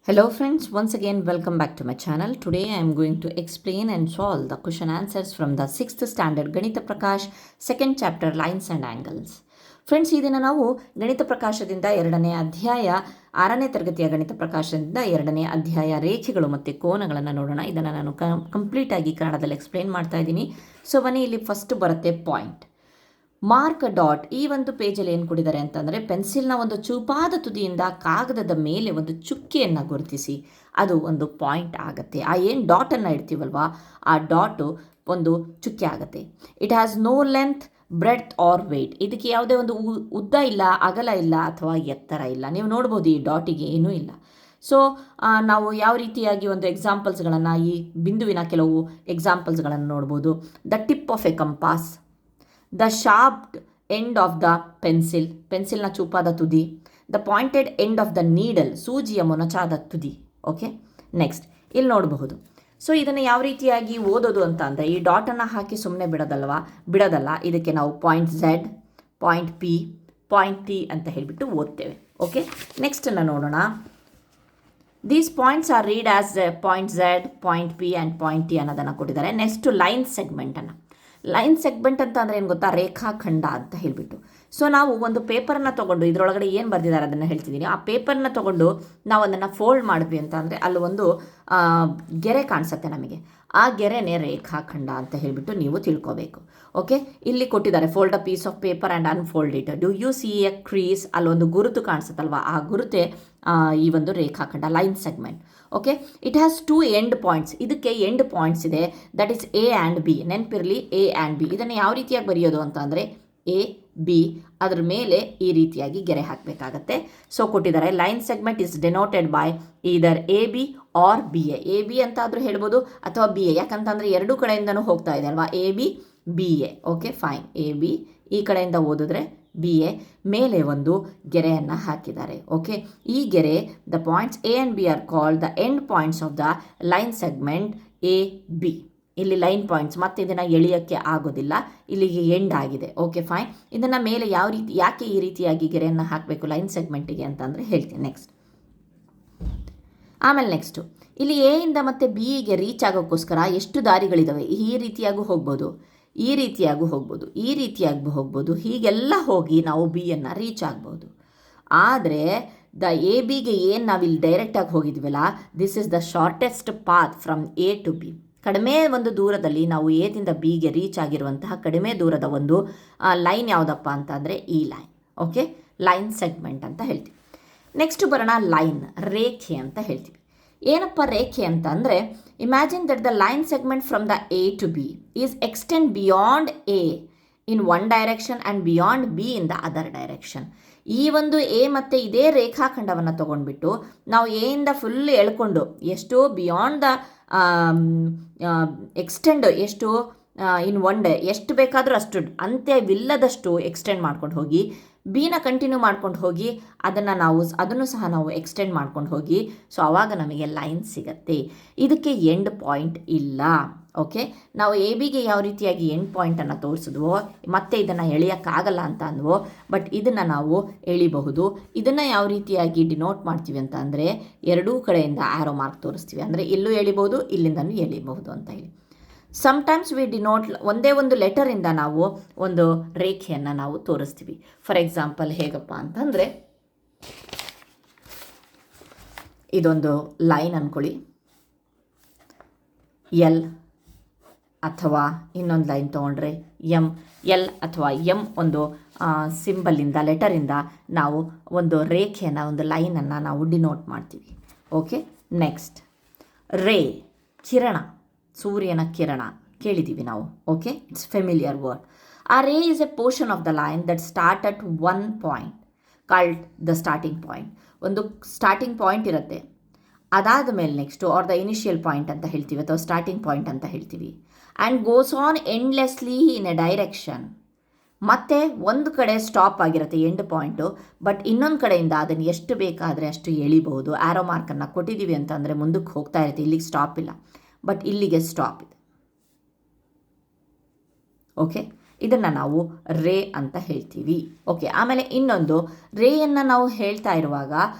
Hello friends, once again welcome back to my channel. Today I am going to explain and solve the question answers from the 6th standard Ganita Prakash 2nd chapter lines and angles. Friends, ಈ ದಿನ ನಾವು ಗಣಿತ ಪ್ರಕಾಶದಿಂದ 2ನೇ ಅಧ್ಯಾಯ 6ನೇ ತರಗತಿಯ ಗಣಿತ ಪ್ರಕಾಶದಿಂದ 2ನೇ ಅಧ್ಯಾಯ ರೇಖೆಗಳು ಮತ್ತು ಕೋನಗಳನ್ನು ನೋಡೋಣ. ಇದನ್ನು ನಾನು ಕಂಪ್ಲೀಟಾಗಿ ಕನ್ನಡದಲ್ಲಿ ಎಕ್ಸ್ಪ್ಲೇನ್ ಮಾಡ್ತಾ ಇದ್ದೀನಿ. ಸೊ ಬನ್ನಿ, ಇಲ್ಲಿ ಫಸ್ಟ್ ಬರುತ್ತೆ ಪಾಯಿಂಟ್. Mark dot. ಈ ಒಂದು ಪೇಜಲ್ಲಿ ಏನು ಕೊಟ್ಟಿದ್ದಾರೆ ಅಂತಂದರೆ, ಪೆನ್ಸಿಲ್ನ ಒಂದು ಚೂಪಾದ ತುದಿಯಿಂದ ಕಾಗದದ ಮೇಲೆ ಒಂದು ಚುಕ್ಕೆಯನ್ನು ಗುರುತಿಸಿ, ಅದು ಒಂದು ಪಾಯಿಂಟ್ ಆಗುತ್ತೆ. ಆ ಏನು ಡಾಟನ್ನು ಇಡ್ತೀವಲ್ವಾ, ಆ ಡಾಟು ಒಂದು ಚುಕ್ಕೆ ಆಗುತ್ತೆ. It has no length, breadth or weight. ಇದಕ್ಕೆ ಯಾವುದೇ ಒಂದು ಉದ್ದ ಇಲ್ಲ, ಅಗಲ ಇಲ್ಲ, ಅಥವಾ ಎತ್ತರ ಇಲ್ಲ. ನೀವು ನೋಡ್ಬೋದು ಈ ಡಾಟಿಗೆ ಏನೂ ಇಲ್ಲ. ಸೊ ನಾವು ಯಾವ ರೀತಿಯಾಗಿ ಒಂದು ಎಕ್ಸಾಂಪಲ್ಸ್ಗಳನ್ನು, ಈ ಬಿಂದುವಿನ ಕೆಲವು ಎಕ್ಸಾಂಪಲ್ಸ್ಗಳನ್ನು ನೋಡ್ಬೋದು. The tip of a compass, the sharped end of the pencil, ಪೆನ್ಸಿಲ್ನ ಚೂಪಾದ ತುದಿ. The pointed end of the needle, ಸೂಜಿಯ ಮೊನಚಾದ ತುದಿ. ಓಕೆ, ನೆಕ್ಸ್ಟ್ ಇಲ್ಲಿ ನೋಡಬಹುದು. ಸೊ ಇದನ್ನು ಯಾವ ರೀತಿಯಾಗಿ ಓದೋದು ಅಂತ ಅಂದರೆ, ಈ ಡಾಟನ್ನು ಹಾಕಿ ಸುಮ್ಮನೆ ಬಿಡೋದಲ್ಲ. ಇದಕ್ಕೆ ನಾವು point Z, point P, point T ಅಂತ ಹೇಳಿಬಿಟ್ಟು ಓದ್ತೇವೆ. ಓಕೆ, ನೆಕ್ಸ್ಟನ್ನು ನೋಡೋಣ. These points are read as point Z, point P and point T ಅನ್ನೋದನ್ನು ಕೊಟ್ಟಿದ್ದಾರೆ. ನೆಕ್ಸ್ಟ್ ಲೈನ್ ಸೆಗ್ಮೆಂಟನ್ನು. ಲೈನ್ ಸೆಗ್ಮೆಂಟ್ ಅಂತ ಅಂದರೆ ಏನು ಗೊತ್ತಾ, ರೇಖಾಖಂಡ ಅಂತ ಹೇಳಿಬಿಟ್ಟು. ಸೊ ನಾವು ಒಂದು ಪೇಪರನ್ನು ತೊಗೊಂಡು, ಇದರೊಳಗಡೆ ಏನು ಬರೆದಿದ್ದಾರೆ ಅದನ್ನು ಹೇಳ್ತಿದ್ದೀನಿ. ಆ ಪೇಪರ್ನ ತೊಗೊಂಡು ನಾವು ಅದನ್ನು ಫೋಲ್ಡ್ ಮಾಡಿದ್ವಿ ಅಂತ ಅಂದರೆ, ಅಲ್ಲಿ ಒಂದು ಗೆರೆ ಕಾಣಿಸುತ್ತೆ ನಮಗೆ. ಆ ಗೆರೆನೇ ರೇಖಾಖಂಡ ಅಂತ ಹೇಳಿಬಿಟ್ಟು ನೀವು ತಿಳ್ಕೋಬೇಕು. ಓಕೆ, ಇಲ್ಲಿ ಕೊಟ್ಟಿದ್ದಾರೆ, fold a piece of paper and unfold it. Do you see a crease? ಅಲ್ಲೊಂದು ಗುರುತು ಕಾಣಿಸುತ್ತಲ್ವ, ಆ ಗುರುತೆ ಈ ಒಂದು ರೇಖಾಖಂಡ, line segment. Okay, it has 2 end points. ಇದಕ್ಕೆ ಎಂಡ್ ಪಾಯಿಂಟ್ಸ್ ಇದೆ, that is A and B. ನೆನಪಿರಲಿ, ಎ ಆ್ಯಂಡ್ ಬಿ. ಇದನ್ನು ಯಾವ ರೀತಿಯಾಗಿ ಬರೆಯೋದು ಅಂತ ಅಂದರೆ, ಎ ಬಿ, ಅದರ ಮೇಲೆ ಈ ರೀತಿಯಾಗಿ ಗೆರೆ ಹಾಕಬೇಕಾಗತ್ತೆ. ಸೊ ಕೊಟ್ಟಿದ್ದಾರೆ, line segment is denoted by either A B or B A. A B ಅಂತ ಆದರೂ ಹೇಳ್ಬೋದು, ಅಥವಾ ಬಿ ಎ, ಯಾಕಂತಂದರೆ ಎರಡೂ ಕಡೆಯಿಂದನೂ ಹೋಗ್ತಾ ಇದೆ ಅಲ್ವಾ, A B B A. Okay fine, A B ಈ ಕಡೆಯಿಂದ ಓದಿದ್ರೆ ಬಿ ಎ, ಮೇಲೆ ಒಂದು ಗೆರೆಯನ್ನು ಹಾಕಿದ್ದಾರೆ. ಓಕೆ, ಈ ಗೆರೆ, the points A and B are called the end points of the line segment A B. ಇಲ್ಲಿ ಲೈನ್ ಪಾಯಿಂಟ್ಸ್, ಮತ್ತು ಇದನ್ನು ಎಳೆಯೋಕ್ಕೆ ಆಗೋದಿಲ್ಲ, ಇಲ್ಲಿಗೆ ಎಂಡ್ ಆಗಿದೆ. ಓಕೆ ಫೈನ್, ಇದನ್ನು ಮೇಲೆ ಯಾಕೆ ಈ ರೀತಿಯಾಗಿ ಗೆರೆಯನ್ನು ಹಾಕಬೇಕು ಲೈನ್ ಸೆಗ್ಮೆಂಟಿಗೆ ಅಂತಂದರೆ ಹೇಳ್ತೀನಿ ನೆಕ್ಸ್ಟ್. ಆಮೇಲೆ ನೆಕ್ಸ್ಟು, ಇಲ್ಲಿ ಎ ಇಂದ ಮತ್ತು ಬಿಗೆ ರೀಚ್ ಆಗೋಕ್ಕೋಸ್ಕರ ಎಷ್ಟು ದಾರಿಗಳಿದ್ದಾವೆ. ಈ ರೀತಿಯಾಗೂ ಹೋಗ್ಬೋದು, ಈ ರೀತಿಯಾಗೂ ಹೋಗ್ಬೋದು, ಈ ರೀತಿಯಾಗಿ ಹೋಗ್ಬೋದು, ಹೀಗೆಲ್ಲ ಹೋಗಿ ನಾವು ಬಿಯನ್ನು ರೀಚ್ ಆಗ್ಬೋದು. ಆದರೆ ದ ಎ ಬಿಗೆ ಏನು ನಾವಿಲ್ಲಿ ಡೈರೆಕ್ಟಾಗಿ ಹೋಗಿದ್ವಲ್ಲ, this is the shortest path from A to B. ಕಡಿಮೆ ಒಂದು ದೂರದಲ್ಲಿ ನಾವು ಎದಿಂದ ಬಿಗೆ ರೀಚ್ ಆಗಿರುವಂತಹ ಕಡಿಮೆ ದೂರದ ಒಂದು ಲೈನ್ ಯಾವುದಪ್ಪ ಅಂತ ಅಂದರೆ ಈ ಲೈನ್. ಓಕೆ, ಲೈನ್ ಸೆಗ್ಮೆಂಟ್ ಅಂತ ಹೇಳ್ತೀವಿ. ನೆಕ್ಸ್ಟ್ ಬರೋಣ, ಲೈನ್, ರೇಖೆ ಅಂತ ಹೇಳ್ತೀವಿ. ಏನಪ್ಪ ರೇಖೆ ಅಂತ ಅಂದರೆ, imagine that the line segment from the A to B is extend beyond A in one direction and beyond B in the other direction. ಈ ಒಂದು ಎ ಮತ್ತು ಇದೇ ರೇಖಾಖಂಡವನ್ನು ತೊಗೊಂಡ್ಬಿಟ್ಟು ನಾವು ಎಯಿಂದ ಫುಲ್ ಎಳ್ಕೊಂಡು ಎಷ್ಟು ಬಿಯಾಂಡ್ ದ ಎಕ್ಸ್ಟೆಂಡ್, ಎಷ್ಟು ಇನ್ ಒನ್ ಡೇ, ಎಷ್ಟು ಬೇಕಾದರೂ ಅಷ್ಟು ಅಂತ್ಯವಿಲ್ಲದಷ್ಟು ಎಕ್ಸ್ಟೆಂಡ್ ಮಾಡ್ಕೊಂಡು ಹೋಗಿ, ಬಿನ ಕಂಟಿನ್ಯೂ ಮಾಡ್ಕೊಂಡು ಹೋಗಿ, ಅದನ್ನು ಸಹ ನಾವು ಎಕ್ಸ್ಟೆಂಡ್ ಮಾಡ್ಕೊಂಡು ಹೋಗಿ, ಸೊ ಆವಾಗ ನಮಗೆ ಲೈನ್ ಸಿಗತ್ತೆ. ಇದಕ್ಕೆ ಎಂಡ್ ಪಾಯಿಂಟ್ ಇಲ್ಲ. ಓಕೆ, ನಾವು ಎ ಬಿಗೆ ಯಾವ ರೀತಿಯಾಗಿ ಎಂಡ್ ಪಾಯಿಂಟನ್ನು ತೋರಿಸಿದ್ವೋ, ಮತ್ತೆ ಇದನ್ನು ಎಳೆಯೋಕ್ಕಾಗಲ್ಲ ಅಂತ ಅಂದ್ವೋ, ಬಟ್ ಇದನ್ನು ನಾವು ಎಳಿಬಹುದು. ಇದನ್ನು ಯಾವ ರೀತಿಯಾಗಿ ಡಿನೋಟ್ ಮಾಡ್ತೀವಿ ಅಂತ ಅಂದರೆ, ಎರಡೂ ಕಡೆಯಿಂದ ಆ್ಯರೋ ಮಾರ್ಕ್ ತೋರಿಸ್ತೀವಿ. ಅಂದರೆ ಇಲ್ಲೂ ಎಳಿಬಹುದು, ಇಲ್ಲಿಂದನೂ ಎಳಿಬಹುದು ಅಂತ ಹೇಳಿ. ಸಮ್ಟೈಮ್ಸ್ ವಿ ಡಿನೋಟ್, ಒಂದೇ ಒಂದು ಲೆಟರಿಂದ ನಾವು ಒಂದು ರೇಖೆಯನ್ನು ನಾವು ತೋರಿಸ್ತೀವಿ. ಫಾರ್ ಎಕ್ಸಾಂಪಲ್ ಹೇಗಪ್ಪ ಅಂತಂದರೆ, ಇದೊಂದು ಲೈನ್ ಅಂದ್ಕೊಳ್ಳಿ, ಎಲ್, ಅಥವಾ ಇನ್ನೊಂದು ಲೈನ್ ತೊಗೊಂಡ್ರೆ ಎಮ್. ಎಲ್ ಅಥವಾ ಎಮ್ ಒಂದು ಸಿಂಬಲಿಂದ, ಲೆಟರಿಂದ ನಾವು ಒಂದು ರೇಖೆಯನ್ನು, ಒಂದು ಲೈನನ್ನು ನಾವು ಡಿನೋಟ್ ಮಾಡ್ತೀವಿ. ಓಕೆ, ನೆಕ್ಸ್ಟ್ ರೇ, ಕಿರಣ, ಸೂರ್ಯನ ಕಿರಣ ಕೇಳಿದ್ದೀವಿ ನಾವು. Okay, it's familiar word. ಆ ರೇ is A portion of the line that start at one point called the starting point. ಒಂದು ಸ್ಟಾರ್ಟಿಂಗ್ ಪಾಯಿಂಟ್ ಇರುತ್ತೆ, ಅದಾದ ಮೇಲೆ next are the initial point ಅಂತ ಹೇಳ್ತೀವಿ, ಅಥವಾ ಸ್ಟಾರ್ಟಿಂಗ್ ಪಾಯಿಂಟ್ ಅಂತ ಹೇಳ್ತೀವಿ. And goes on endlessly in a direction. ಮತ್ತು ಒಂದು ಕಡೆ ಸ್ಟಾಪ್ ಆಗಿರುತ್ತೆ ಎಂಡ್ ಪಾಯಿಂಟು, ಬಟ್ ಇನ್ನೊಂದು ಕಡೆಯಿಂದ ಅದನ್ನು ಎಷ್ಟು ಬೇಕಾದರೆ ಅಷ್ಟು ಎಳಿಬಹುದು. ಆ್ಯರೋ ಮಾರ್ಕನ್ನು ಕೊಟ್ಟಿದ್ದೀವಿ ಅಂತಂದರೆ ಮುಂದಕ್ಕೆ ಹೋಗ್ತಾ ಇರುತ್ತೆ, ಇಲ್ಲಿಗೆ ಸ್ಟಾಪ್ ಇಲ್ಲ, ಬಟ್ ಇಲ್ಲಿಗೆ ಸ್ಟಾಪ್ ಇದೆ. ಓಕೆ, ಇದನ್ನು ನಾವು ರೇ ಅಂತ ಹೇಳ್ತೀವಿ. ಓಕೆ, ಆಮೇಲೆ ಇನ್ನೊಂದು ರೇಯನ್ನು ನಾವು ಹೇಳ್ತಾ ಇರುವಾಗ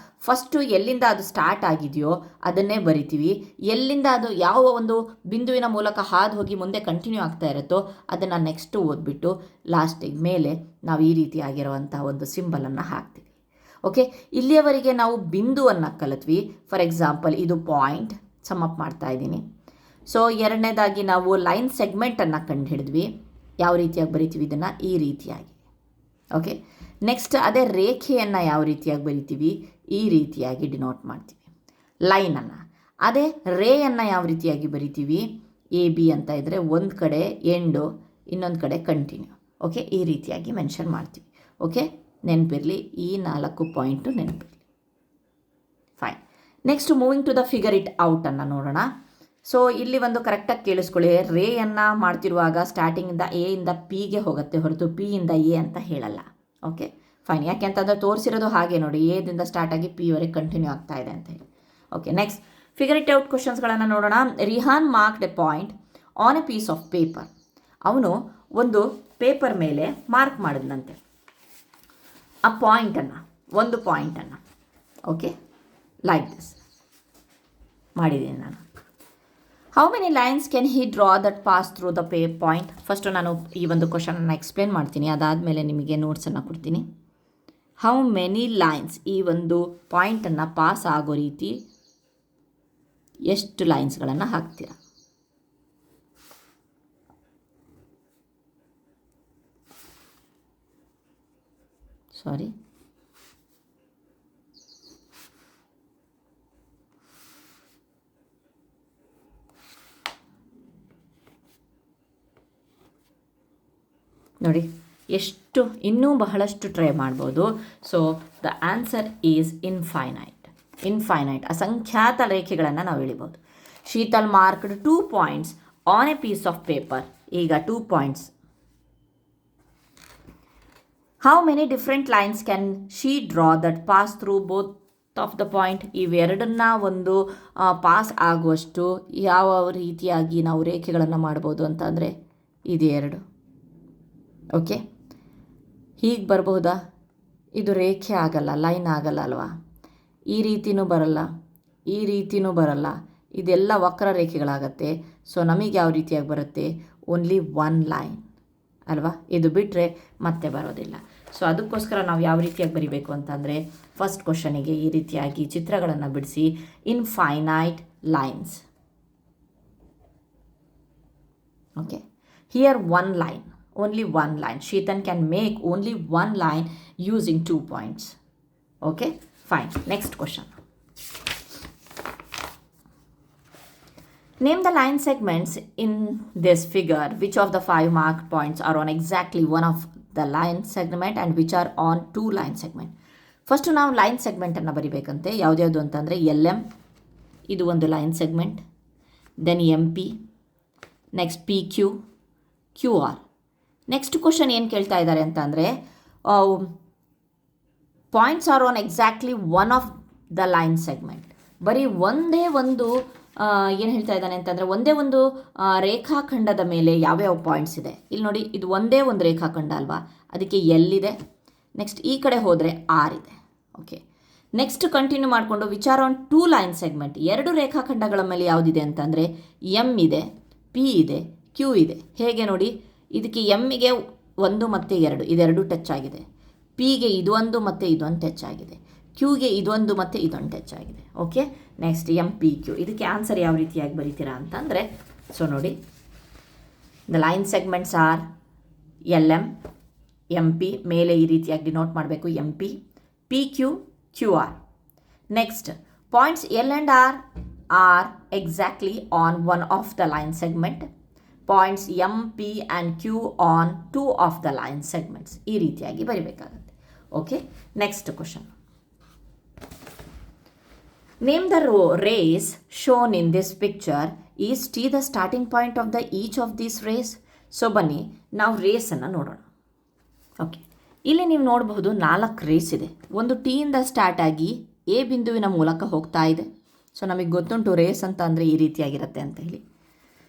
ಫಸ್ಟು ಎಲ್ಲಿಂದ ಅದು ಸ್ಟಾರ್ಟ್ ಆಗಿದೆಯೋ ಅದನ್ನೇ ಬರಿತೀವಿ. ಎಲ್ಲಿಂದ ಅದು ಯಾವ ಒಂದು ಬಿಂದುವಿನ ಮೂಲಕ ಹಾದು ಹೋಗಿ ಮುಂದೆ ಕಂಟಿನ್ಯೂ ಆಗ್ತಾ ಇರುತ್ತೋ ಅದನ್ನು ನೆಕ್ಸ್ಟು ಓದ್ಬಿಟ್ಟು ಲಾಸ್ಟಿಗೆ ಮೇಲೆ ನಾವು ಈ ರೀತಿಯಾಗಿರುವಂಥ ಒಂದು ಸಿಂಬಲನ್ನು ಹಾಕ್ತೀವಿ. ಓಕೆ, ಇಲ್ಲಿಯವರೆಗೆ ನಾವು ಬಿಂದುವನ್ನು ಕಲಿತ್ವಿ. ಫಾರ್ ಎಕ್ಸಾಂಪಲ್ ಇದು ಪಾಯಿಂಟ್, ಸಮ್ ಅಪ್ ಮಾಡ್ತಾ ಇದ್ದೀನಿ. ಸೊ ಎರಡನೇದಾಗಿ ನಾವು ಲೈನ್ ಸೆಗ್ಮೆಂಟನ್ನು ಕಂಡುಹಿಡಿದ್ವಿ. ಯಾವ ರೀತಿಯಾಗಿ ಬರಿತೀವಿ ಇದನ್ನು? ಈ ರೀತಿಯಾಗಿ. ಓಕೆ, ನೆಕ್ಸ್ಟ್ ಅದೇ ರೇಖೆಯನ್ನು ಯಾವ ರೀತಿಯಾಗಿ ಬರಿತೀವಿ? ಈ ರೀತಿಯಾಗಿ ಡಿನೋಟ್ ಮಾಡ್ತೀವಿ ಲೈನನ್ನು. ಅದೇ ರೇಯನ್ನು ಯಾವ ರೀತಿಯಾಗಿ ಬರಿತೀವಿ? ಎ ಬಿ ಅಂತ ಇದ್ದರೆ ಒಂದು ಕಡೆ ಎಂಡು, ಇನ್ನೊಂದು ಕಡೆ ಕಂಟಿನ್ಯೂ. ಓಕೆ, ಈ ರೀತಿಯಾಗಿ ಮೆನ್ಷನ್ ಮಾಡ್ತೀವಿ. ಓಕೆ, ನೆನಪಿರಲಿ, ಈ 4 ಪಾಯಿಂಟು ನೆನಪಿರಲಿ. Fine. Next moving to the figure it ಔಟನ್ನು ನೋಡೋಣ. ಸೊ ಇಲ್ಲಿ ಒಂದು ಕರೆಕ್ಟಾಗಿ ಕೇಳಿಸ್ಕೊಳ್ಳಿ. ರೇಯನ್ನು ಮಾಡ್ತಿರುವಾಗ ಸ್ಟಾರ್ಟಿಂಗಿಂದ ಎ ಇಂದ ಪಿಗೆ ಹೋಗುತ್ತೆ ಹೊರತು ಪಿ ಇಂದ ಎ ಅಂತ ಹೇಳಲ್ಲ. Okay, fine. ಯಾಕೆ ಅಂತಂದರೆ ತೋರಿಸಿರೋದು ಹಾಗೆ ನೋಡಿ, ಎದಿಂದ ಸ್ಟಾರ್ಟ್ ಆಗಿ ಪಿ ವರೆಗೆ ಕಂಟಿನ್ಯೂ ಆಗ್ತಾ ಇದೆ ಅಂತ ಹೇಳಿ. Okay, next figure it out ಕ್ವಶನ್ಸ್ಗಳನ್ನು ನೋಡೋಣ. Rihan marked a point on a piece of paper. ಅವನು ಒಂದು ಪೇಪರ್ ಮೇಲೆ ಮಾರ್ಕ್ ಮಾಡಿದ್ನಂತೆ ಆ ಪಾಯಿಂಟನ್ನು, ಒಂದು ಪಾಯಿಂಟನ್ನು. ಓಕೆ, ಲೈಕ್ ದಿಸ್ ಮಾಡಿದ್ದೀನಿ ನಾನು. How many lines can he draw that pass through the point? First ನಾನು ಈ ಒಂದು ಕ್ವಶನನ್ನು ಎಕ್ಸ್ಪ್ಲೇನ್ ಮಾಡ್ತೀನಿ, ಅದಾದಮೇಲೆ ನಿಮಗೆ ನೋಟ್ಸನ್ನು ಕೊಡ್ತೀನಿ. ಹೌ ಮೆನಿ ಲೈನ್ಸ್, ಈ ಒಂದು ಪಾಯಿಂಟನ್ನು ಪಾಸ್ ಆಗೋ ರೀತಿ ಎಷ್ಟು ಲೈನ್ಸ್ಗಳನ್ನು ಹಾಕ್ತೀರಾ? ಸಾರಿ, ನೋಡಿ ಎಷ್ಟು, ಇನ್ನೂ ಬಹಳಷ್ಟು ಟ್ರೈ ಮಾಡ್ಬೋದು. So the answer is infinite. ಅಸಂಖ್ಯಾತ ರೇಖೆಗಳನ್ನು ನಾವು ಎಳಿಬೋದು. Sheetal marked 2 points on a piece of paper. ಈಗ 2 points. How many different lines can she draw that pass through both of the point? ಇವೆರಡನ್ನ ಒಂದು ಪಾಸ್ ಆಗುವಷ್ಟು ಯಾವ ರೀತಿಯಾಗಿ ನಾವು ರೇಖೆಗಳನ್ನು ಮಾಡ್ಬೋದು ಅಂತಂದರೆ ಇದು 2. ಓಕೆ, ಹೀಗೆ ಬರಬಹುದಾ? ಇದು ರೇಖೆ ಆಗಲ್ಲ, ಲೈನ್ ಆಗಲ್ಲ ಅಲ್ವಾ? ಈ ರೀತಿಯೂ ಬರಲ್ಲ, ಈ ರೀತಿಯೂ ಬರಲ್ಲ, ಇದೆಲ್ಲ ವಕ್ರ ರೇಖೆಗಳಾಗತ್ತೆ. ಸೊ ನಮಗೆ ಯಾವ ರೀತಿಯಾಗಿ ಬರುತ್ತೆ? ಓನ್ಲಿ 1 ಲೈನ್ ಅಲ್ವಾ? ಇದು ಬಿಟ್ಟರೆ ಮತ್ತೆ ಬರೋದಿಲ್ಲ. ಸೊ ಅದಕ್ಕೋಸ್ಕರ ನಾವು ಯಾವ ರೀತಿಯಾಗಿ ಬರಿಬೇಕು ಅಂತಂದರೆ, ಫಸ್ಟ್ ಕ್ವಶನಿಗೆ ಈ ರೀತಿಯಾಗಿ ಚಿತ್ರಗಳನ್ನು ಬಿಡಿಸಿ infinite lines. Okay, here 1 line, only 1 line. Sheetan can make only 1 line using 2 points. Okay, fine. Next question. Name the line segments in this figure. Which of the 5 marked points are on exactly one of the line segment and which are on 2 line segment? First ನಾವು line ಸೆಗ್ಮೆಂಟನ್ನು ಬರಿಬೇಕಂತೆ. ಯಾವ್ದ್ಯಾವುದು ಅಂತಂದರೆ LM, ಇದು ಒಂದು line segment. Then MP, next PQ, QR. Next question ಏನು ಕೇಳ್ತಾ ಇದ್ದಾರೆ ಅಂತ ಅಂದರೆ, points are on exactly 1 of the line segment. ಬರೀ ಒಂದೇ ಒಂದು ಏನು ಹೇಳ್ತಾ ಇದ್ದಾನೆ ಅಂತಂದರೆ, ಒಂದೇ ಒಂದು ರೇಖಾಖಂಡದ ಮೇಲೆ ಯಾವ್ಯಾವ ಪಾಯಿಂಟ್ಸ್ ಇದೆ. ಇಲ್ಲಿ ನೋಡಿ, ಇದು ಒಂದೇ ಒಂದು ರೇಖಾಖಂಡ ಅಲ್ವಾ, ಅದಕ್ಕೆ L ಇದೆ. ನೆಕ್ಸ್ಟ್ ಈ ಕಡೆ ಹೋದರೆ R ಇದೆ. ಓಕೆ, ನೆಕ್ಸ್ಟ್ ಕಂಟಿನ್ಯೂ ಮಾಡಿಕೊಂಡು which are on 2 line segment. 2 ರೇಖಾಖಂಡಗಳ ಮೇಲೆ ಯಾವುದಿದೆ ಅಂತಂದರೆ M ಇದೆ, P ಇದೆ, Q ಇದೆ. ಹೇಗೆ ನೋಡಿ, ಇದಕ್ಕೆ ಎಮ್ಮಿಗೆ 1 ಮತ್ತು 2 ಇದೆರಡು ಟಚ್ ಆಗಿದೆ. ಪಿಗೆ ಇದೊಂದು ಮತ್ತು ಇದೊಂದು ಟಚ್ ಆಗಿದೆ. ಕ್ಯೂಗೆ ಇದೊಂದು ಮತ್ತು ಇದೊಂದು ಟಚ್ ಆಗಿದೆ. Okay, next MP, Q. ಇದಕ್ಕೆ ಆನ್ಸರ್ ಯಾವ ರೀತಿಯಾಗಿ ಬರೀತೀರಾ ಅಂತಂದರೆ, ಸೊ ನೋಡಿ, the line segments are LM, MP, ಮೇಲೆ ಈ ರೀತಿಯಾಗಿ ಡಿನೋಟ್ ಮಾಡಬೇಕು MP, PQ, QR. Next points L and R are exactly on 1 of the line segment. Points M, P and Q on 2 of the line segments. ಈ ರೀತಿಯಾಗಿ ಬರಿಬೇಕಾಗುತ್ತೆ. Okay, next question. Name the rays shown in this picture. Is T the starting point of the each of these rays? So ಬನ್ನಿ ನಾವು ರೇಸನ್ನು ನೋಡೋಣ. Okay, ಇಲ್ಲಿ ನೀವು ನೋಡಬಹುದು 4 race ಇದೆ. ಒಂದು ಟಿಯಿಂದ ಸ್ಟಾರ್ಟ್ ಆಗಿ ಎ ಬಿಂದುವಿನ ಮೂಲಕ ಹೋಗ್ತಾ ಇದೆ. ಸೊ ನಮಗೆ ಗೊತ್ತುಂಟು ರೇಸ್ ಅಂತ ಅಂದರೆ ಈ ರೀತಿಯಾಗಿರುತ್ತೆ ಅಂತ ಹೇಳಿ.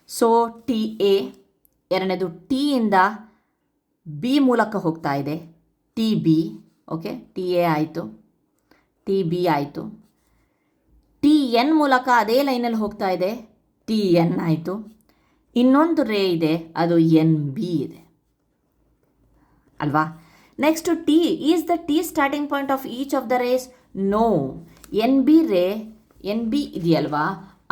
ಸೊ ಟಿ ಎ, ಎರಡನೇದು ಟಿಯಿಂದ ಬಿ ಮೂಲಕ ಹೋಗ್ತಾ ಇದೆ, T B. Okay, T A ಆಯಿತು, ಟಿ ಬಿ ಆಯಿತು. ಟಿ ಎನ್ ಮೂಲಕ ಅದೇ ಲೈನಲ್ಲಿ ಹೋಗ್ತಾ ಇದೆ, ಟಿ ಎನ್ ಆಯಿತು. ಇನ್ನೊಂದು ರೇ ಇದೆ, ಅದು ಎನ್ ಬಿ ಇದೆ ಅಲ್ವಾ. Next T is the T starting point of each of the rays? No. N B ray, N B ಇದೆಯಲ್ವಾ,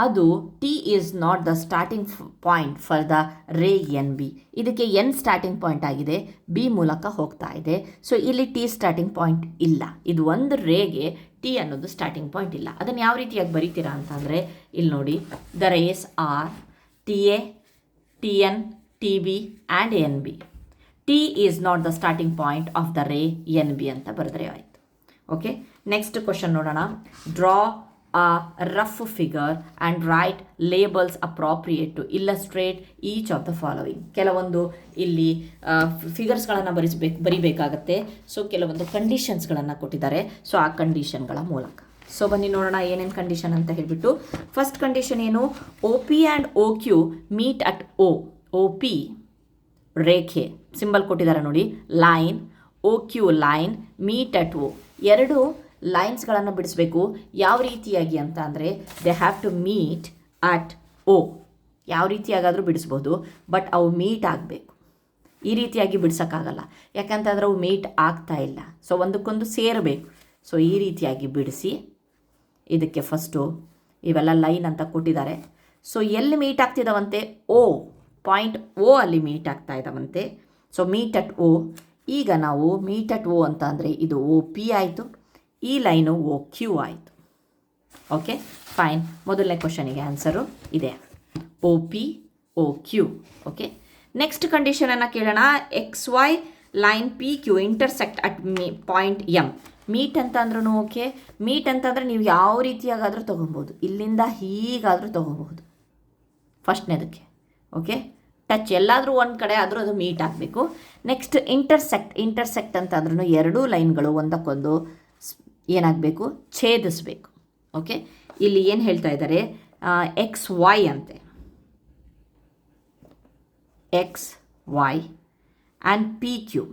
ಅದು T is not the starting point for the ray N B. ಇದಕ್ಕೆ N starting point ಆಗಿದೆ, B ಮೂಲಕ ಹೋಗ್ತಾ ಇದೆ. So ಇಲ್ಲಿ T starting point ಇಲ್ಲ. ಇದು ಒಂದು ರೇಗೆ ಟಿ ಅನ್ನೋದು ಸ್ಟಾರ್ಟಿಂಗ್ ಪಾಯಿಂಟ್ ಇಲ್ಲ. ಅದನ್ನು ಯಾವ ರೀತಿಯಾಗಿ ಬರೀತೀರಾ ಅಂತಂದರೆ ಇಲ್ಲಿ ನೋಡಿ, the rays are T A, T N, T B and N B. T is not the starting point of the ray N B ಅಂತ ಬರೆದ್ರೆ ಆಯಿತು. ಓಕೆ, ನೆಕ್ಸ್ಟ್ ಕ್ವಶನ್ ನೋಡೋಣ. Draw a rough figure and write labels appropriate to illustrate each of the following. ಕೆಲವೊಂದು ಇಲ್ಲಿ ಫಿಗರ್ಸ್ಗಳನ್ನು ಬರಿಬೇಕಾಗತ್ತೆ. So ಕೆಲವೊಂದು ಕಂಡೀಷನ್ಸ್ಗಳನ್ನು ಕೊಟ್ಟಿದ್ದಾರೆ. So ಆ ಕಂಡೀಷನ್ಗಳ ಮೂಲಕ ಸೊ ಬನ್ನಿ ನೋಡೋಣ ಏನೇನು ಕಂಡೀಷನ್ ಅಂತ ಹೇಳಿಬಿಟ್ಟು. ಫಸ್ಟ್ ಕಂಡೀಷನ್ ಏನು? O P and O Q meet at O. O P ರೇಖೆ ಸಿಂಬಲ್ ಕೊಟ್ಟಿದ್ದಾರೆ ನೋಡಿ, line. O Q line, meet at O. ಎರಡು ಲೈನ್ಸ್ಗಳನ್ನು ಬಿಡಿಸ್ಬೇಕು. ಯಾವ ರೀತಿಯಾಗಿ ಅಂತ ಅಂದರೆ they have to meet at O. ಯಾವ ರೀತಿಯಾಗಾದರೂ ಬಿಡಿಸ್ಬೋದು, ಬಟ್ ಅವು ಮೀಟ್ ಆಗಬೇಕು. ಈ ರೀತಿಯಾಗಿ ಬಿಡ್ಸೋಕ್ಕಾಗಲ್ಲ, ಯಾಕಂತಂದ್ರೆ ಅವು ಮೀಟ್ ಆಗ್ತಾ ಇಲ್ಲ. ಸೊ ಒಂದಕ್ಕೊಂದು ಸೇರಬೇಕು. ಸೊ ಈ ರೀತಿಯಾಗಿ ಬಿಡಿಸಿ, ಇದಕ್ಕೆ ಫಸ್ಟು ಇವೆಲ್ಲ ಲೈನ್ ಅಂತ ಕೊಟ್ಟಿದ್ದಾರೆ. ಸೊ ಎಲ್ಲಿ ಮೀಟ್ ಆಗ್ತಿದ್ದಾವಂತೆ? ಓ ಪಾಯಿಂಟ್ ಓ ಅಲ್ಲಿ ಮೀಟ್ ಆಗ್ತಾ ಇದ್ದಾವಂತೆ. So meet at O. ಈಗ ನಾವು ಮೀಟ್ ಅಟ್ ಓ ಅಂತ ಅಂದರೆ ಇದು ಒ ಪಿ ಆಯಿತು, ಈ ಲೈನು ಒ ಕ್ಯೂ ಆಯಿತು. Okay fine. ಮೊದಲನೇ ಕ್ವಶನಿಗೆ ಆನ್ಸರು ಇದೆ, O P O Q. Okay, next ಕಂಡೀಷನನ್ನು ಕೇಳೋಣ. X Y line P Q intersect at point M. Meet ಅಂತ ಅಂದ್ರೂ ಓಕೆ. ಮೀಟ್ ಅಂತಂದರೆ ನೀವು ಯಾವ ರೀತಿಯಾಗಾದರೂ ತೊಗೊಬೋದು, ಇಲ್ಲಿಂದ ಹೀಗಾದರೂ ತೊಗೋಬಹುದು ಫಸ್ಟ್ನೇದಕ್ಕೆ. ಓಕೆ, ಟಚ್ ಎಲ್ಲಾದರೂ ಒಂದು ಕಡೆ ಆದರೂ ಅದು ಮೀಟ್ ಆಗಬೇಕು. ನೆಕ್ಸ್ಟ್ ಇಂಟರ್ಸೆಕ್ಟ್ ಅಂತ ಅಂದ್ರೂ ಎರಡೂ ಲೈನ್ಗಳು ಒಂದಕ್ಕೊಂದು ಏನಾಗಬೇಕು? ಛೇದಿಸಬೇಕು. ಓಕೆ, ಇಲ್ಲಿ ಏನು ಹೇಳ್ತಾ ಇದ್ದಾರೆ? ಎಕ್ಸ್ ವೈ ಅಂತೆ, X Y and P Q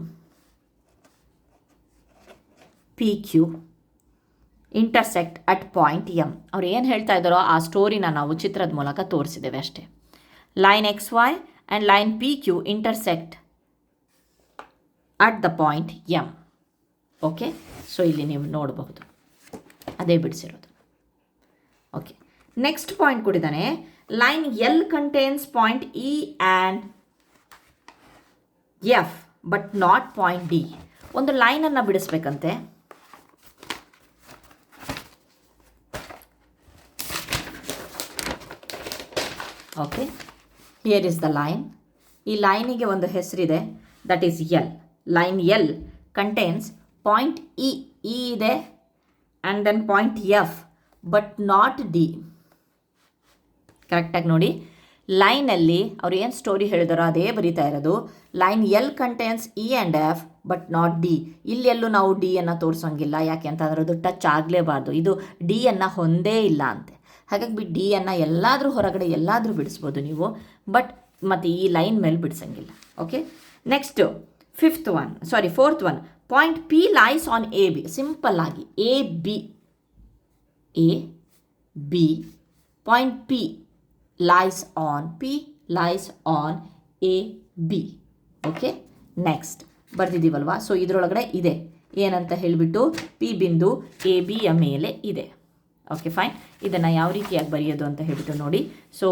intersect at point M. ಅವ್ರು ಏನು ಹೇಳ್ತಾ ಇದ್ದಾರೋ ಆ ಸ್ಟೋರಿನ ನಾವು ಚಿತ್ರದ ಮೂಲಕ ತೋರಿಸಿದ್ದೇವೆ ಅಷ್ಟೇ. Line X Y and line P Q intersect at the point M. Okay, so ಇಲ್ಲಿ ನೀವು ನೋಡಬಹುದು ಅದೇ ಬಿಡಿಸಿರೋದು. ಓಕೆ, ನೆಕ್ಸ್ಟ್ ಪಾಯಿಂಟ್ ಕೊಟ್ಟಿದ್ದಾನೆ. Line L contains point E and F but not point D. ಒಂದು ಲೈನನ್ನು ಬಿಡಿಸ್ಬೇಕಂತೆ. Okay, here is the line. ಈ ಲೈನಿಗೆ ಒಂದು ಹೆಸರಿದೆ, that is L. Line L contains point E ಇದೆ and then point F but not D. ಕರೆಕ್ಟಾಗಿ ನೋಡಿ, ಲೈನಲ್ಲಿ ಅವ್ರು ಏನು ಸ್ಟೋರಿ ಹೇಳಿದಾರೋ ಅದೇ ಬರೀತಾ ಇರೋದು. Line L contains E and F but not D. ಇಲ್ಲೆಲ್ಲೂ ನಾವು ಡಿ ಅನ್ನು ತೋರಿಸೋಂಗಿಲ್ಲ, ಯಾಕೆ ಅಂತಂದ್ರೆ ಅದು ಟಚ್ ಆಗಲೇಬಾರ್ದು. ಇದು ಡಿ ಅನ್ನು ಹೊಂದೇ ಇಲ್ಲ ಅಂತೆ. ಹಾಗಾಗಿ ಡಿ ಅನ್ನು ಎಲ್ಲಾದರೂ ಹೊರಗಡೆ ಎಲ್ಲಾದರೂ ಬಿಡಿಸ್ಬೋದು ನೀವು, ಬಟ್ ಮತ್ತು ಈ ಲೈನ್ ಮೇಲೆ ಬಿಡಿಸೋಂಗಿಲ್ಲ. Okay, next fourth one. Point P lies on A B. Simple ಆಗಿ A B point P lies on A B. Okay, next ಬರ್ದಿದ್ದೀವಲ್ವಾ. ಸೊ ಇದರೊಳಗಡೆ ಇದೆ ಏನಂತ ಹೇಳಿಬಿಟ್ಟು ಪಿ ಬಿಂದು ಎ ಬಿಯ ಮೇಲೆ ಇದೆ. Okay fine. ಇದನ್ನು ಯಾವ ರೀತಿಯಾಗಿ ಬರೆಯೋದು ಅಂತ ಹೇಳ್ಬಿಟ್ಟು ನೋಡಿ. ಸೊ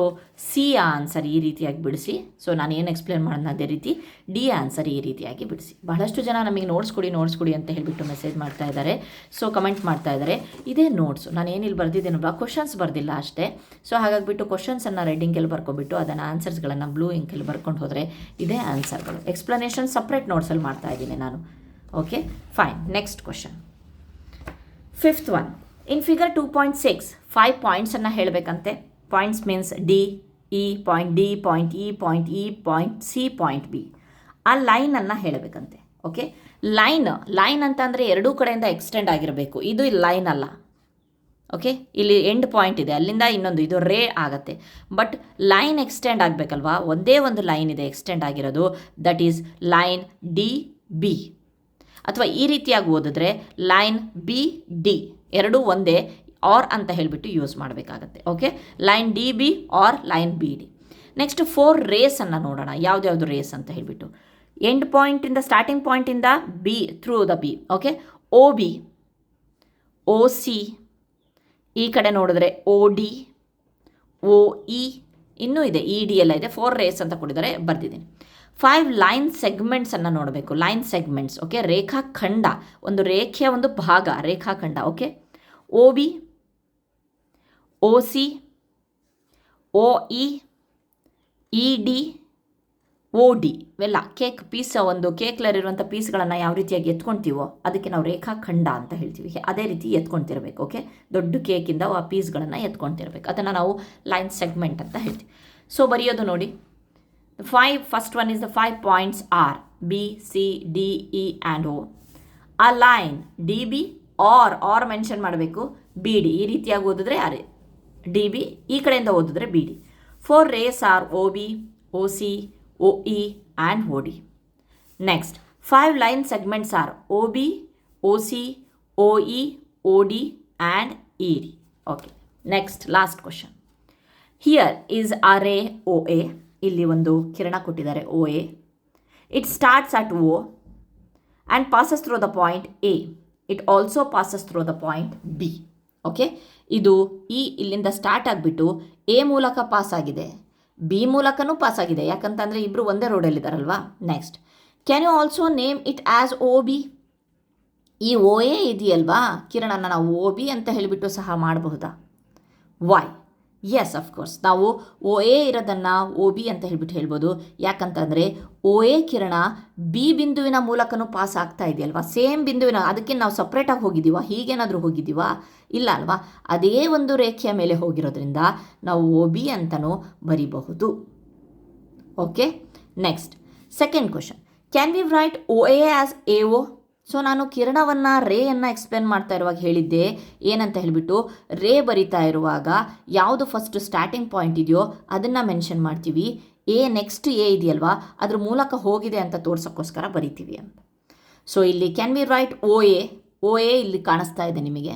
ಸಿ ಆನ್ಸರ್ ಈ ರೀತಿಯಾಗಿ ಬಿಡಿಸಿ. ಸೊ ನಾನು ಏನು ಎಕ್ಸ್ಪ್ಲೇನ್ ಮಾಡೋಣ ಅದೇ ರೀತಿ ಡಿ ಆನ್ಸರ್ ಈ ರೀತಿಯಾಗಿ ಬಿಡಿಸಿ. ಬಹಳಷ್ಟು ಜನ ನಮಗೆ ನೋಟ್ಸ್ ಕೊಡಿ ಅಂತ ಹೇಳಿಬಿಟ್ಟು ಮೆಸೇಜ್ ಮಾಡ್ತಾ ಇದ್ದಾರೆ. ಸೊ ಕಮೆಂಟ್ ಮಾಡ್ತಾ ಇದ್ದಾರೆ. ಇದೇ ನೋಟ್ಸು ನಾನು ಏನಿಲ್ಲಿ ಬರೆದಿದ್ದೇನಲ್ವಾ, ಕ್ವಶನ್ಸ್ ಬರೆದಿಲ್ಲ ಅಷ್ಟೇ. ಸೊ ಹಾಗಾಗಿಬಿಟ್ಟು ಕ್ವಶನ್ಸನ್ನು ರೆಡ್ ಇಂಕಲ್ಲಿ ಬರ್ಕೊಬಿಟ್ಟು ಅದನ್ನು ಆನ್ಸರ್ಸ್ಗಳನ್ನು ಬ್ಲೂ ಇಂಕಲ್ಲಿ ಬರ್ಕೊಂಡು ಹೋದರೆ ಇದೇ ಆನ್ಸರ್ಗಳು. ಎಕ್ಸ್ಪ್ಲನೇಷನ್ ಸಪ್ರೇಟ್ ನೋಟ್ಸಲ್ಲಿ ಮಾಡ್ತಾ ಇದ್ದೀನಿ ನಾನು. Okay fine. Next question, fifth one. In figure 2.6 5 ಪಾಯಿಂಟ್ಸನ್ನು ಹೇಳಬೇಕಂತೆ. Points means D, E, point D, point E, point E, point C, point B. ಆ ಲೈನನ್ನು ಹೇಳಬೇಕಂತೆ. ಓಕೆ, ಲೈನ್ ಅಂತ ಅಂದರೆ ಎರಡೂ ಕಡೆಯಿಂದ ಎಕ್ಸ್ಟೆಂಡ್ ಆಗಿರಬೇಕು. ಇದು ಲೈನ್ ಅಲ್ಲ. ಓಕೆ, ಇಲ್ಲಿ ಎಂಡ್ ಪಾಯಿಂಟ್ ಇದೆ, ಅಲ್ಲಿಂದ ಇನ್ನೊಂದು ಇದು ರೇ ಆಗುತ್ತೆ. ಬಟ್ ಲೈನ್ ಎಕ್ಸ್ಟೆಂಡ್ ಆಗಬೇಕಲ್ವಾ, ಒಂದೇ ಒಂದು ಲೈನ್ ಇದೆ ಎಕ್ಸ್ಟೆಂಡ್ ಆಗಿರೋದು, that is line D B. ಅಥವಾ ಈ ರೀತಿಯಾಗಿ ಓದಿದ್ರೆ ಲೈನ್ ಬಿ ಡಿ ಎರಡೂ ಒಂದೇ, ಆರ್ ಅಂತ ಹೇಳಿಬಿಟ್ಟು ಯೂಸ್ ಮಾಡಬೇಕಾಗತ್ತೆ. Okay, line D B or line B D. Next 4 ರೇಸನ್ನು ನೋಡೋಣ, ಯಾವ್ದ್ಯಾವುದು ರೇಸ್ ಅಂತ ಹೇಳಿಬಿಟ್ಟು. ಎಂಡ್ ಪಾಯಿಂಟಿಂದ ಸ್ಟಾರ್ಟಿಂಗ್ ಪಾಯಿಂಟಿಂದ B through the B. Okay, O B, O C, ಈ ಕಡೆ ನೋಡಿದ್ರೆ ಒ ಡಿ, ಒ ಇ, ಇನ್ನೂ ಇದೆ ಇ ಡಿ ಎಲ್ಲ ಇದೆ. 4 ರೇಸ್ ಅಂತ ಕೊಟ್ಟಿದ್ದಾರೆ, ಬರ್ದಿದ್ದೀನಿ. 5 ಲೈನ್ ಸೆಗ್ಮೆಂಟ್ಸನ್ನು ನೋಡಬೇಕು, ಲೈನ್ ಸೆಗ್ಮೆಂಟ್ಸ್. ಓಕೆ, ರೇಖಾಖಂಡ, ಒಂದು ರೇಖೆಯ ಒಂದು ಭಾಗ ರೇಖಾಖಂಡ. Okay, O B, O C, O E, E D, O D ಇವೆಲ್ಲ ಕೇಕ್ ಪೀಸ್, ಒಂದು ಕೇಕ್ಲಲ್ಲಿರುವಂಥ ಪೀಸ್ಗಳನ್ನು ಯಾವ ರೀತಿಯಾಗಿ ಎತ್ಕೊಳ್ತೀವೋ ಅದಕ್ಕೆ ನಾವು ರೇಖಾಖಂಡ ಅಂತ ಹೇಳ್ತೀವಿ. ಅದೇ ರೀತಿ ಎತ್ಕೊಳ್ತಿರ್ಬೇಕು. ಓಕೆ, ದೊಡ್ಡ ಕೇಕಿಂದ ಆ ಪೀಸ್ಗಳನ್ನು ಎತ್ಕೊಳ್ತಿರ್ಬೇಕು, ಅದನ್ನು ನಾವು ಲೈನ್ ಸೆಗ್ಮೆಂಟ್ ಅಂತ ಹೇಳ್ತೀವಿ. ಸೊ ಬರೆಯೋದು ನೋಡಿ, first one is the 5 points are B C D E and O. ಆ line D B or mention ಮಾಡಬೇಕು, ಬಿ ಡಿ ಈ ರೀತಿಯಾಗಿ ಓದಿದ್ರೆ ಆರ್, ಡಿ ಬಿ ಈ ಕಡೆಯಿಂದ ಓದಿದ್ರೆ B D. 4 rays are O B, O C, O E and O D. Next 5 line segments are O B, O C, O E, O D and E D. Okay, next last question. Here is a ರೇ O A. ಇಲ್ಲಿ ಒಂದು ಕಿರಣ ಕೊಟ್ಟಿದ್ದಾರೆ O A. It starts at O and passes through the point A. It also passes through the point B. Okay, ಇದು ಇಲ್ಲಿಂದ start ಆಗಿಬಿಟ್ಟು A ಮೂಲಕ pass ಆಗಿದೆ, B ಮೂಲಕನೂ ಪಾಸ್ ಆಗಿದೆ, ಯಾಕಂತಂದರೆ ಇಬ್ಬರು ಒಂದೇ ರೋಡಲ್ಲಿದ್ದಾರಲ್ವಾ. Next, can you also name it as O B. ಈ ಒ ಎ ಇದೆಯಲ್ವಾ ಕಿರಣನ ನಾವು ಒ ಬಿ ಅಂತ ಹೇಳಿಬಿಟ್ಟು ಸಹ ಮಾಡಬಹುದಾ? ವೈ? ಎಸ್, ಅಫ್ಕೋರ್ಸ್ ನಾವು ಒ ಎ ಇರೋದನ್ನು ಒ ಬಿ ಅಂತ ಹೇಳ್ಬಿಟ್ಟು ಹೇಳ್ಬೋದು. ಯಾಕಂತಂದರೆ ಒ ಎ ಕಿರಣ ಬಿ ಬಿಂದುವಿನ ಮೂಲಕನೂ ಪಾಸ್ ಆಗ್ತಾ ಇದೆಯಲ್ವಾ, ಸೇಮ್ ಬಿಂದುವಿನ, ಅದಕ್ಕೆ ನಾವು ಸಪ್ರೇಟಾಗಿ ಹೋಗಿದ್ದೀವಾ, ಹೀಗೇನಾದರೂ ಹೋಗಿದ್ದೀವಾ? ಇಲ್ಲ ಅಲ್ವಾ, ಅದೇ ಒಂದು ರೇಖೆಯ ಮೇಲೆ ಹೋಗಿರೋದ್ರಿಂದ ನಾವು ಒ ಬಿ ಅಂತಲೂ ಬರಿಬಹುದು. Okay, next second question. Can we write O A as A O? So ನಾನು ಕಿರಣವನ್ನು ರೇಯನ್ನು ಎಕ್ಸ್ಪ್ಲೇನ್ ಮಾಡ್ತಾ ಇರುವಾಗ ಹೇಳಿದ್ದೆ ಏನಂತ ಹೇಳಿಬಿಟ್ಟು, ರೇ ಬರಿತಾ ಇರುವಾಗ ಯಾವುದು ಫಸ್ಟ್ ಸ್ಟಾರ್ಟಿಂಗ್ ಪಾಯಿಂಟ್ ಇದೆಯೋ ಅದನ್ನು ಮೆನ್ಷನ್ ಮಾಡ್ತೀವಿ, ಎ ನೆಕ್ಸ್ಟ್ ಎ ಇದೆಯಲ್ವಾ ಅದ್ರ ಮೂಲಕ ಹೋಗಿದೆ ಅಂತ ತೋರ್ಸೋಕ್ಕೋಸ್ಕರ ಬರಿತೀವಿ ಅಂತ. ಸೊ ಇಲ್ಲಿ can we write O A ಇಲ್ಲಿ ಕಾಣಿಸ್ತಾ ಇದೆ ನಿಮಗೆ.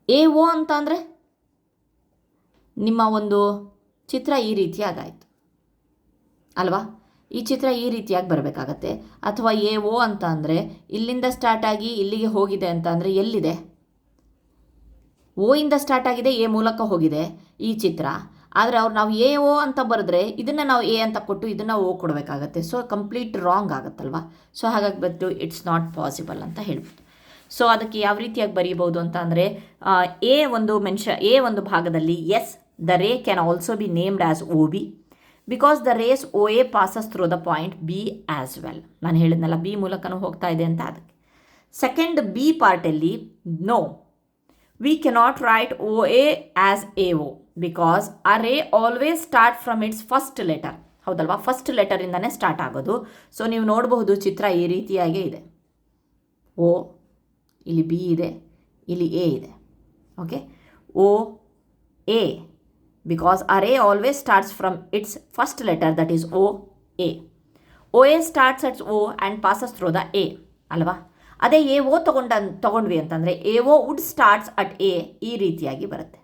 ಎ ಒ ಅಂತ ಅಂದರೆ ನಿಮ್ಮ ಒಂದು ಚಿತ್ರ ಈ ರೀತಿಯಾಗಾಯಿತು ಅಲ್ವಾ, ಈ ಚಿತ್ರ ಈ ರೀತಿಯಾಗಿ ಬರಬೇಕಾಗತ್ತೆ. ಅಥವಾ ಎ ಒ ಅಂತ ಅಂದರೆ ಇಲ್ಲಿಂದ ಸ್ಟಾರ್ಟ್ ಆಗಿ ಇಲ್ಲಿಗೆ ಹೋಗಿದೆ ಅಂತ ಅಂದರೆ ಎಲ್ಲಿದೆ? ಓ ಇಂದ ಸ್ಟಾರ್ಟ್ ಆಗಿದೆ, ಎ ಮೂಲಕ ಹೋಗಿದೆ ಈ ಚಿತ್ರ. ಆದರೆ ನಾವು ಎ ಒ ಅಂತ ಬರೆದ್ರೆ ಇದನ್ನು ನಾವು ಎ ಅಂತ ಕೊಟ್ಟು ಇದನ್ನು ಓ ಕೊಡಬೇಕಾಗತ್ತೆ. ಸೊ ಕಂಪ್ಲೀಟ್ ರಾಂಗ್ ಆಗುತ್ತಲ್ವ. ಸೊ ಹಾಗಾಗಿ ಬಂದು ಇಟ್ಸ್ ನಾಟ್ ಪಾಸಿಬಲ್ ಅಂತ ಹೇಳ್ಬೋದು. ಸೊ ಅದಕ್ಕೆ ಯಾವ ರೀತಿಯಾಗಿ ಬರೀಬೋದು ಅಂತ ಅಂದರೆ, ಎ ಒಂದು ಭಾಗದಲ್ಲಿ as the ray can also be named as O B because the rays O A passes through the point B as well. ನಾನು ಹೇಳಿದ್ನಲ್ಲ ಬಿ ಮೂಲಕನೂ ಹೋಗ್ತಾ ಇದೆ ಅಂತ. ಅದಕ್ಕೆ ಸೆಕೆಂಡ್ ಬಿ ಪಾರ್ಟಲ್ಲಿ no, we cannot write O A as A O because a ray always start from its first letter. ಹೌದಲ್ವಾ, first ಲೆಟರಿಂದನೇ ಸ್ಟಾರ್ಟ್ ಆಗೋದು. ಸೊ ನೀವು ನೋಡಬಹುದು ಚಿತ್ರ ಈ ರೀತಿಯಾಗೇ ಇದೆ. ಓ, ಇಲ್ಲಿ ಬಿ ಇದೆ, ಇಲ್ಲಿ ಎ ಇದೆ. Okay, O A because array always starts from its first letter, that is O A. OA starts at O and passes through the A ಅಲ್ವಾ. ಅದೇ ಎ ಒ ತಗೊಂಡ್ವಿ ಅಂತಂದರೆ A O would starts at A ಈ ರೀತಿಯಾಗಿ ಬರುತ್ತೆ.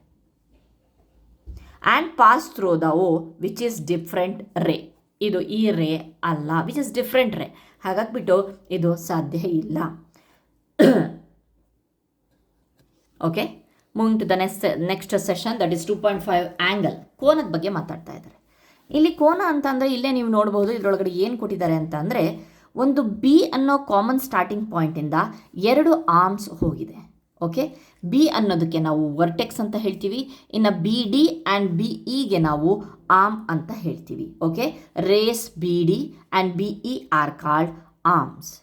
And pass through the O which is different ray. ಇದು ಈ ರೇ ಅಲ್ಲ, ವಿಚ್ ಇಸ್ ಡಿಫ್ರೆಂಟ್ ರೇ. ಹಾಗಾಗಿಬಿಟ್ಟು ಇದು ಸಾಧ್ಯ ಇಲ್ಲ. Okay, moving to the next session, that is 2.5 angle. ಕೋನದ ಬಗ್ಗೆ ಮಾತಾಡ್ತಾ ಇದ್ದಾರೆ. ಇಲ್ಲಿ ಕೋನ ಅಂತಂದರೆ ಇಲ್ಲೇ ನೀವು ನೋಡ್ಬೋದು ಇದರೊಳಗಡೆ ಏನು ಕೊಟ್ಟಿದ್ದಾರೆ ಅಂತ ಅಂದರೆ, ಒಂದು ಬಿ ಅನ್ನೋ ಕಾಮನ್ ಸ್ಟಾರ್ಟಿಂಗ್ ಪಾಯಿಂಟಿಂದ 2 ಆರ್ಮ್ಸ್ ಹೋಗಿದೆ. ಓಕೆ, ಬಿ ಅನ್ನೋದಕ್ಕೆ ನಾವು ವರ್ಟೆಕ್ಸ್ ಅಂತ ಹೇಳ್ತೀವಿ, ಇನ್ನು ಬಿ ಡಿ ಆ್ಯಂಡ್ ಬಿ ಇಗೆ ನಾವು ಆರ್ಮ್ ಅಂತ ಹೇಳ್ತೀವಿ. Okay, rays B D and B E are called arms.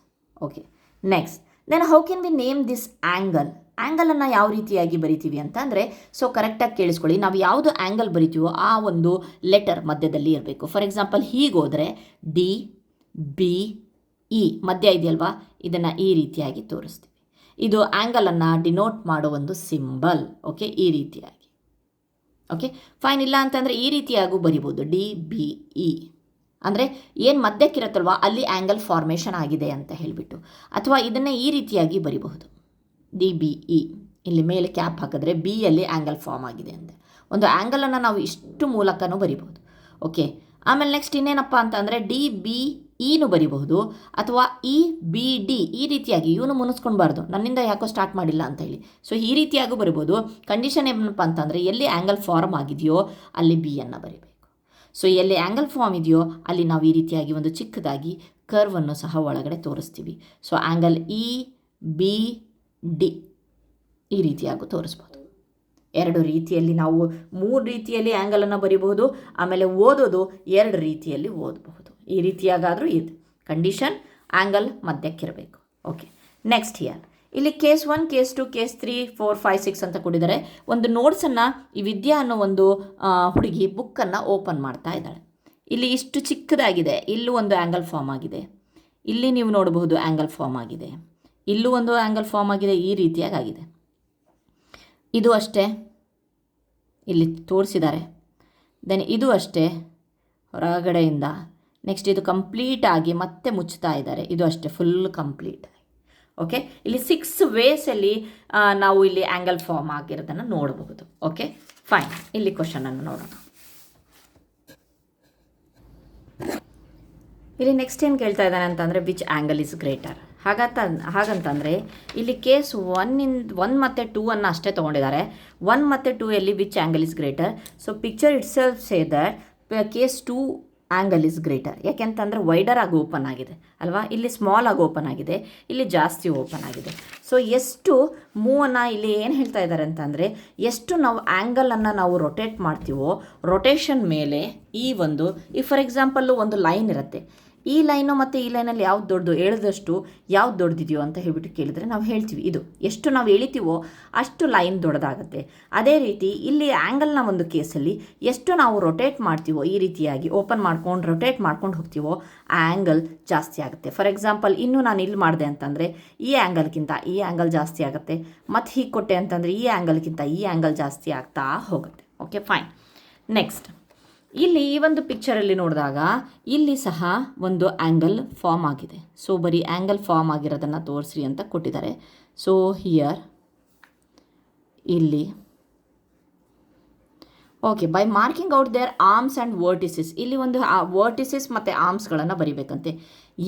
Okay, next then how can we name this angle? ಆ್ಯಂಗಲನ್ನು ಯಾವ ರೀತಿಯಾಗಿ ಬರಿತೀವಿ ಅಂತ ಅಂದರೆ, ಸೊ ಕರೆಕ್ಟಾಗಿ ಕೇಳಿಸ್ಕೊಳ್ಳಿ, ನಾವು ಯಾವುದು ಆ್ಯಂಗಲ್ ಬರಿತೀವೋ ಆ ಒಂದು ಲೆಟರ್ ಮಧ್ಯದಲ್ಲಿ ಇರಬೇಕು. ಫಾರ್ ಎಕ್ಸಾಂಪಲ್ ಹೀಗೋದ್ರೆ ಡಿ ಬಿ ಇ ಮಧ್ಯ ಇದೆಯಲ್ವಾ, ಇದನ್ನು ಈ ರೀತಿಯಾಗಿ ತೋರಿಸ್ತೀವಿ. ಇದು ಆ್ಯಂಗಲನ್ನು ಡಿನೋಟ್ ಮಾಡೋ ಒಂದು ಸಿಂಬಲ್. ಓಕೆ, ಈ ರೀತಿಯಾಗಿ. Okay fine. ಇಲ್ಲ ಅಂತಂದರೆ ಈ ರೀತಿಯಾಗೂ ಬರಿಬೋದು, DBE ಅಂದರೆ ಏನು ಮಧ್ಯಕ್ಕಿರುತ್ತಲ್ವ ಅಲ್ಲಿ ಆ್ಯಂಗಲ್ ಫಾರ್ಮೇಷನ್ ಆಗಿದೆ ಅಂತ ಹೇಳಿಬಿಟ್ಟು. ಅಥವಾ ಇದನ್ನೇ ಈ ರೀತಿಯಾಗಿ ಬರಿಬಹುದು, DBE. ಇಲ್ಲಿ ಮೇಲೆ ಕ್ಯಾಪ್ ಹಾಕಿದ್ರೆ ಬಿಯಲ್ಲಿ ಆ್ಯಂಗಲ್ ಫಾರ್ಮ್ ಆಗಿದೆ ಅಂತ. ಒಂದು ಆ್ಯಂಗಲನ್ನು ನಾವು ಇಷ್ಟು ಮೂಲಕನೂ ಬರಿಬಹುದು. ಓಕೆ, ಆಮೇಲೆ ನೆಕ್ಸ್ಟ್ ಇನ್ನೇನಪ್ಪ ಅಂತಂದರೆ DBEನೂ ಬರಿಬಹುದು, ಅಥವಾ EBD ಈ ರೀತಿಯಾಗಿ. ಇವನು ಮುನಿಸ್ಕೊಳ್ಬಾರ್ದು, ನನ್ನಿಂದ ಯಾಕೋ ಸ್ಟಾರ್ಟ್ ಮಾಡಿಲ್ಲ ಅಂತ ಹೇಳಿ. ಸೊ ಈ ರೀತಿಯಾಗೂ ಬರಿಬೋದು. ಕಂಡೀಷನ್ ಏನಪ್ಪ ಅಂತಂದರೆ ಎಲ್ಲಿ ಆ್ಯಂಗಲ್ ಫಾರ್ಮ್ ಆಗಿದೆಯೋ ಅಲ್ಲಿ ಬಿಯನ್ನು ಬರಿಬೇಕು. ಸೊ ಎಲ್ಲಿ ಆ್ಯಂಗಲ್ ಫಾರ್ಮ್ ಇದೆಯೋ ಅಲ್ಲಿ ನಾವು ಈ ರೀತಿಯಾಗಿ ಒಂದು ಚಿಕ್ಕದಾಗಿ ಕರ್ವನ್ನು ಸಹ ಒಳಗಡೆ ತೋರಿಸ್ತೀವಿ. ಸೊ ಆ್ಯಂಗಲ್ EBD ಈ ರೀತಿಯಾಗೂ ತೋರಿಸ್ಬೋದು. 2 ರೀತಿಯಲ್ಲಿ ನಾವು 3 ರೀತಿಯಲ್ಲಿ ಆ್ಯಂಗಲನ್ನು ಬರಿಬಹುದು. ಆಮೇಲೆ ಓದೋದು 2 ರೀತಿಯಲ್ಲಿ ಓದಬಹುದು. ಈ ರೀತಿಯಾಗಾದರೂ ಇದು ಕಂಡೀಷನ್ ಆ್ಯಂಗಲ್ ಮಧ್ಯಕ್ಕಿರಬೇಕು. ಓಕೆ, ನೆಕ್ಸ್ಟ್ ಹಿಯರ್ ಇಲ್ಲಿ ಕೇಸ್ 1, ಕೇಸ್ 2, ಕೇಸ್ 3, 4, 5, 6 ಅಂತ ಕೊಟ್ಟಿದ್ದಾರೆ. ಒಂದು ನೋಟ್ಸನ್ನು ಈ ವಿದ್ಯಾ ಅನ್ನೋ ಒಂದು ಹುಡುಗಿ ಬುಕ್ಕನ್ನು ಓಪನ್ ಮಾಡ್ತಾ ಇದ್ದಾಳೆ. ಇಲ್ಲಿ ಇಷ್ಟು ಚಿಕ್ಕದಾಗಿದೆ, ಇಲ್ಲೂ ಒಂದು ಆ್ಯಂಗಲ್ ಫಾರ್ಮ್ ಆಗಿದೆ, ಇಲ್ಲಿ ನೀವು ನೋಡಬಹುದು ಆ್ಯಂಗಲ್ ಫಾರ್ಮ್ ಆಗಿದೆ, ಇಲ್ಲೂ ಒಂದು ಆ್ಯಂಗಲ್ ಫಾರ್ಮ್ ಆಗಿದೆ, ಈ ರೀತಿಯಾಗಿ ಆಗಿದೆ. ಇದು ಅಷ್ಟೇ ಇಲ್ಲಿ ತೋರಿಸಿದ್ದಾರೆ. ದೆನ್ ಇದು ಅಷ್ಟೇ ಹೊರಗಡೆಯಿಂದ. ನೆಕ್ಸ್ಟ್ ಇದು ಕಂಪ್ಲೀಟಾಗಿ ಮತ್ತೆ ಮುಚ್ತಾ ಇದ್ದಾರೆ, ಇದು ಅಷ್ಟೇ ಫುಲ್ ಕಂಪ್ಲೀಟ್. ಓಕೆ, ಇಲ್ಲಿ 6 ವೇಸಲ್ಲಿ ನಾವು ಇಲ್ಲಿ ಆ್ಯಂಗಲ್ ಫಾರ್ಮ್ ಆಗಿರೋದನ್ನು ನೋಡಬಹುದು. Okay fine. ಇಲ್ಲಿ ಕ್ವಶನನ್ನು ನೋಡೋಣ. ಇಲ್ಲಿ ನೆಕ್ಸ್ಟ್ ಏನು ಕೇಳ್ತಾ ಇದ್ದಾನೆ ಅಂತಂದರೆ ವಿಚ್ ಆ್ಯಂಗಲ್ ಇಸ್ ಗ್ರೇಟರ್. ಹಾಗಂತಂದರೆ ಇಲ್ಲಿ ಕೇಸ್ 1 ಮತ್ತು 2 ಅಷ್ಟೇ ತೊಗೊಂಡಿದ್ದಾರೆ. 1 ಮತ್ತು 2 which angle is greater. So picture it self say that case 2 angle is greater. ಯಾಕೆಂತಂದರೆ ವೈಡರ್ ಆಗಿ ಓಪನ್ ಆಗಿದೆ ಅಲ್ವಾ, ಇಲ್ಲಿ ಸ್ಮಾಲ್ ಆಗಿ ಓಪನ್ ಆಗಿದೆ, ಇಲ್ಲಿ ಜಾಸ್ತಿ ಓಪನ್ ಆಗಿದೆ. ಸೊ ಎಷ್ಟು ಮೂವನ್ನು ಇಲ್ಲಿ ಏನು ಹೇಳ್ತಾ ಇದ್ದಾರೆ ಅಂತಂದರೆ ಎಷ್ಟು ನಾವು ಆ್ಯಂಗಲನ್ನು ನಾವು ರೊಟೇಟ್ ಮಾಡ್ತೀವೋ ರೊಟೇಷನ್ ಮೇಲೆ ಈ ಒಂದು ಫಾರ್ ಎಕ್ಸಾಂಪಲ್ಲು ಒಂದು ಲೈನ್ ಇರುತ್ತೆ. ಈ ಲೈನು ಮತ್ತು ಈ ಲೈನಲ್ಲಿ ಯಾವ್ದು ದೊಡ್ಡದು, ಎಳೆದಷ್ಟು ಯಾವ್ದು ದೊಡ್ಡದಿದೆಯೋ ಅಂತ ಹೇಳ್ಬಿಟ್ಟು ಕೇಳಿದರೆ ನಾವು ಹೇಳ್ತೀವಿ ಇದು ಎಷ್ಟು ನಾವು ಎಳಿತೀವೋ ಅಷ್ಟು ಲೈನ್ ದೊಡ್ಡದಾಗುತ್ತೆ. ಅದೇ ರೀತಿ ಇಲ್ಲಿ ಆ್ಯಂಗಲ್ನ ಒಂದು ಕೇಸಲ್ಲಿ ಎಷ್ಟು ನಾವು ರೊಟೇಟ್ ಮಾಡ್ತೀವೋ ಈ ರೀತಿಯಾಗಿ ಓಪನ್ ಮಾಡ್ಕೊಂಡು ರೊಟೇಟ್ ಮಾಡ್ಕೊಂಡು ಹೋಗ್ತೀವೋ ಆ ಆ್ಯಂಗಲ್ ಜಾಸ್ತಿ ಆಗುತ್ತೆ. ಫಾರ್ ಎಕ್ಸಾಂಪಲ್ ಇನ್ನೂ ನಾನು ಇಲ್ಲಿ ಮಾಡಿದೆ ಅಂತಂದರೆ ಈ ಆ್ಯಂಗಲ್ಗಿಂತ ಈ ಆ್ಯಂಗಲ್ ಜಾಸ್ತಿ ಆಗುತ್ತೆ, ಮತ್ತು ಹೀಗೆ ಕೊಟ್ಟೆ ಅಂತಂದರೆ ಈ ಆ್ಯಂಗಲ್ಗಿಂತ ಈ ಆ್ಯಂಗಲ್ ಜಾಸ್ತಿ ಆಗ್ತಾ ಹೋಗುತ್ತೆ. Okay fine. ನೆಕ್ಸ್ಟ್ ಇಲ್ಲಿ ಈ ಒಂದು ಪಿಕ್ಚರಲ್ಲಿ ನೋಡಿದಾಗ ಇಲ್ಲಿ ಸಹ ಒಂದು ಆ್ಯಂಗಲ್ ಫಾರ್ಮ್ ಆಗಿದೆ. ಸೊ ಬರೀ ಆ್ಯಂಗಲ್ ಫಾರ್ಮ್ ಆಗಿರೋದನ್ನು ತೋರಿಸ್ರಿ ಅಂತ ಕೊಟ್ಟಿದ್ದಾರೆ. ಸೊ ಹಿಯರ್ ಇಲ್ಲಿ okay by marking out their arms and vertices. ಇಲ್ಲಿ ಒಂದು ವರ್ಟಿಸಿಸ್ ಮತ್ತು ಆರ್ಮ್ಸ್ಗಳನ್ನು ಬರಿಬೇಕಂತೆ.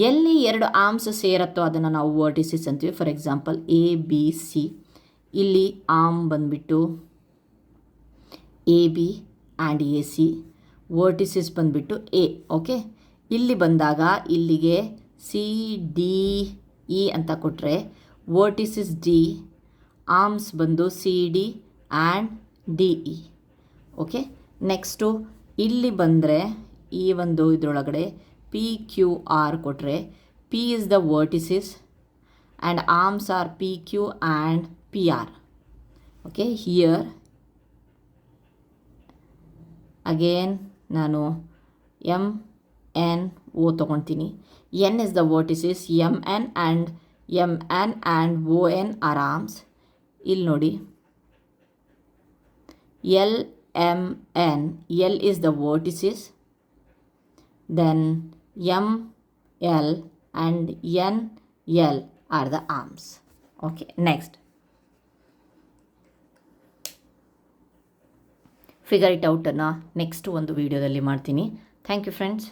ಎಲ್ಲಿ 2 ಆರ್ಮ್ಸ್ ಸೇರತ್ತೋ ಅದನ್ನು ನಾವು ವರ್ಟಿಸಿಸ್ ಅಂತೀವಿ. For example ABC. ಇಲ್ಲಿ ಆರ್ಮ್ ಬಂದುಬಿಟ್ಟು AB ಆ್ಯಂಡ್ AC. ವರ್ಟಿಸಿಸ್ ಬಂದುಬಿಟ್ಟು A. ಓಕೆ, ಇಲ್ಲಿ ಬಂದಾಗ ಇಲ್ಲಿಗೆ CDE ಅಂತ ಕೊಟ್ಟರೆ ವರ್ಟಿಸಿಸ್ D, ಆರ್ಮ್ಸ್ ಬಂದು CD and DE. Okay, next ಇಲ್ಲಿ ಬಂದರೆ ಈ ಒಂದು ಇದರೊಳಗಡೆ PQR ಕೊಟ್ಟರೆ P is the vertices and arms are PQ and PR. Okay, here again ನಾನು MNO ತೊಗೊಳ್ತೀನಿ. N is the vertices, MN and ON are arms. ಇಲ್ಲಿ ನೋಡಿ LMN, L is the vertices, then ML and NL are the arms. Okay, next. Figure it ಔಟನ್ನು next ಒಂದು ವೀಡಿಯೋದಲ್ಲಿ ಮಾಡ್ತೀನಿ. Thank you friends.